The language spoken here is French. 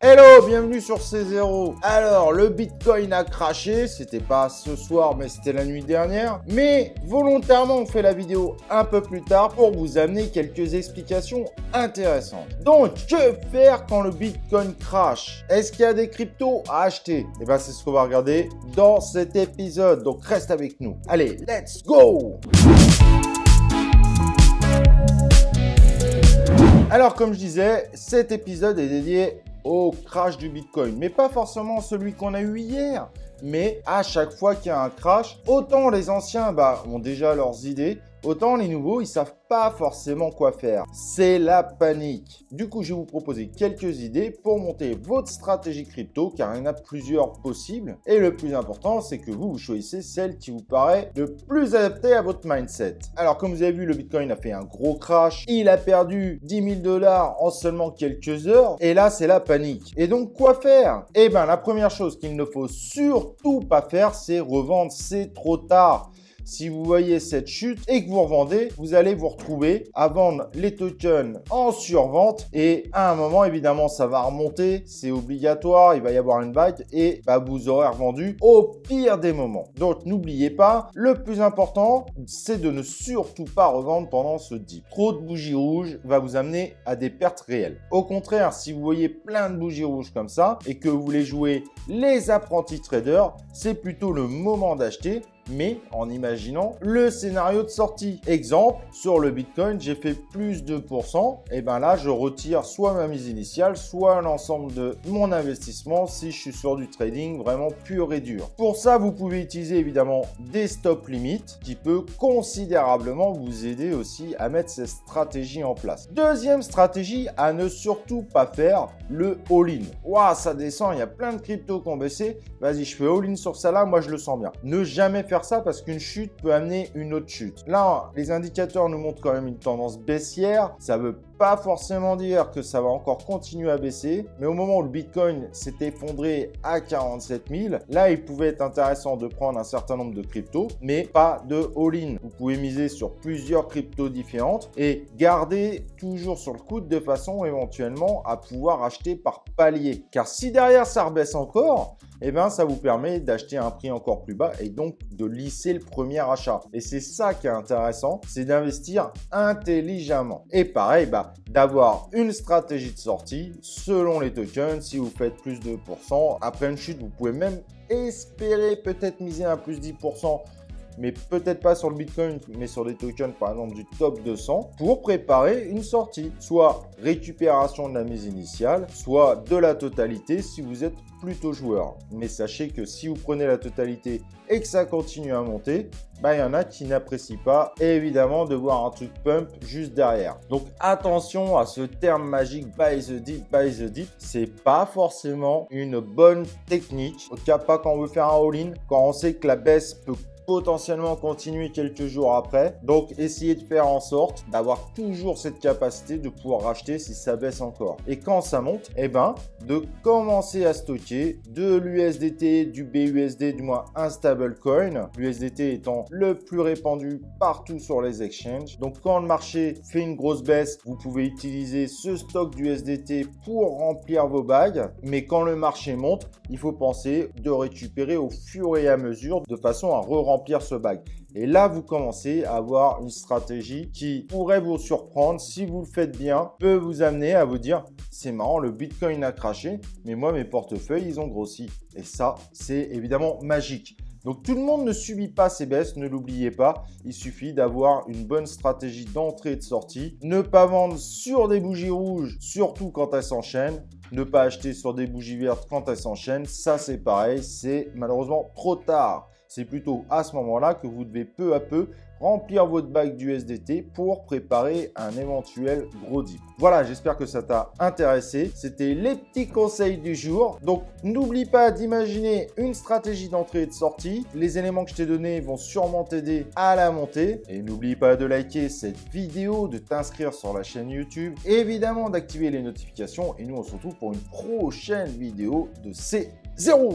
Hello, bienvenue sur C0. Alors, le Bitcoin a craché, c'était pas ce soir, mais c'était la nuit dernière. Mais volontairement, on fait la vidéo un peu plus tard pour vous amener quelques explications intéressantes. Donc, que faire quand le Bitcoin crash? Est-ce qu'il y a des cryptos à acheter? Et bien, c'est ce qu'on va regarder dans cet épisode. Donc, reste avec nous. Allez, let's go! Alors, comme je disais, cet épisode est dédié au crash du Bitcoin, mais pas forcément celui qu'on a eu hier, mais à chaque fois qu'il y a un crash, autant les anciens ont déjà leurs idées, autant les nouveaux, ils savent pas forcément quoi faire. C'est la panique. Du coup, je vais vous proposer quelques idées pour monter votre stratégie crypto, car il y en a plusieurs possibles. Et le plus important, c'est que vous choisissez celle qui vous paraît le plus adaptée à votre mindset. Alors, comme vous avez vu, le Bitcoin a fait un gros crash. Il a perdu 10 000 $ en seulement quelques heures. Et là, c'est la panique. Et donc, quoi faire? Eh bien, la première chose qu'il ne faut surtout pas faire, c'est revendre. C'est trop tard. Si vous voyez cette chute et que vous revendez, vous allez vous retrouver à vendre les tokens en survente et à un moment, évidemment, ça va remonter, c'est obligatoire, il va y avoir une vague et vous aurez revendu au pire des moments. Donc, n'oubliez pas, le plus important, c'est de ne surtout pas revendre pendant ce dip. Trop de bougies rouges va vous amener à des pertes réelles. Au contraire, si vous voyez plein de bougies rouges comme ça et que vous voulez jouer les apprentis traders, c'est plutôt le moment d'acheter, mais en imaginant le scénario de sortie. Exemple, sur le Bitcoin, j'ai fait plus de %, et bien là, je retire soit ma mise initiale, soit l'ensemble de mon investissement si je suis sur du trading vraiment pur et dur. Pour ça, vous pouvez utiliser évidemment des stop limits qui peut considérablement vous aider aussi à mettre ces stratégies en place. Deuxième stratégie, à ne surtout pas faire le all-in. Waouh, ça descend, il y a plein de cryptos qui ont baissé. Vas-y, je fais all-in sur ça là, moi je le sens bien. Ne jamais faire ça parce qu'une chute peut amener une autre chute. Là, les indicateurs nous montrent quand même une tendance baissière. Ça veut pas forcément dire que ça va encore continuer à baisser, mais au moment où le Bitcoin s'est effondré à 47 000, là, il pouvait être intéressant de prendre un certain nombre de cryptos, mais pas de all-in. Vous pouvez miser sur plusieurs cryptos différentes et garder toujours sur le coude de façon éventuellement à pouvoir acheter par palier. Car si derrière ça rebaisse encore, eh bien, ça vous permet d'acheter à un prix encore plus bas et donc de lisser le premier achat. Et c'est ça qui est intéressant, c'est d'investir intelligemment. Et pareil, d'avoir une stratégie de sortie selon les tokens. Si vous faites plus de %, après une chute, vous pouvez même espérer peut-être miser un plus 10%. Mais peut-être pas sur le Bitcoin, mais sur des tokens, par exemple, du top 200, pour préparer une sortie. Soit récupération de la mise initiale, soit de la totalité si vous êtes plutôt joueur. Mais sachez que si vous prenez la totalité et que ça continue à monter, il y en a qui n'apprécient pas, et évidemment, de voir un truc pump juste derrière. Donc, attention à ce terme magique buy the dip, buy the dip. C'est pas forcément une bonne technique. En tout cas, pas quand on veut faire un all-in, quand on sait que la baisse peut potentiellement continuer quelques jours après. Donc, essayez de faire en sorte d'avoir toujours cette capacité de pouvoir racheter si ça baisse encore. Et quand ça monte, de commencer à stocker de l'USDT, du BUSD, du moins un stablecoin. L'USDT étant le plus répandu partout sur les exchanges. Donc, quand le marché fait une grosse baisse, vous pouvez utiliser ce stock d'USDT pour remplir vos bagues. Mais quand le marché monte, il faut penser de récupérer au fur et à mesure de façon à remplir ce bag. Et là, vous commencez à avoir une stratégie qui pourrait vous surprendre si vous le faites bien, peut vous amener à vous dire c'est marrant, le Bitcoin a craché, mais moi, mes portefeuilles, ils ont grossi. Et ça, c'est évidemment magique. Donc, tout le monde ne subit pas ces baisses, ne l'oubliez pas. Il suffit d'avoir une bonne stratégie d'entrée et de sortie. Ne pas vendre sur des bougies rouges, surtout quand elles s'enchaînent. Ne pas acheter sur des bougies vertes quand elles s'enchaînent. Ça, c'est pareil, c'est malheureusement trop tard. C'est plutôt à ce moment-là que vous devez peu à peu remplir votre bague d'USDT pour préparer un éventuel gros dip. Voilà, j'espère que ça t'a intéressé. C'était les petits conseils du jour. Donc, n'oublie pas d'imaginer une stratégie d'entrée et de sortie. Les éléments que je t'ai donnés vont sûrement t'aider à la monter. Et n'oublie pas de liker cette vidéo, de t'inscrire sur la chaîne YouTube, et évidemment d'activer les notifications. Et nous, on se retrouve pour une prochaine vidéo de C0.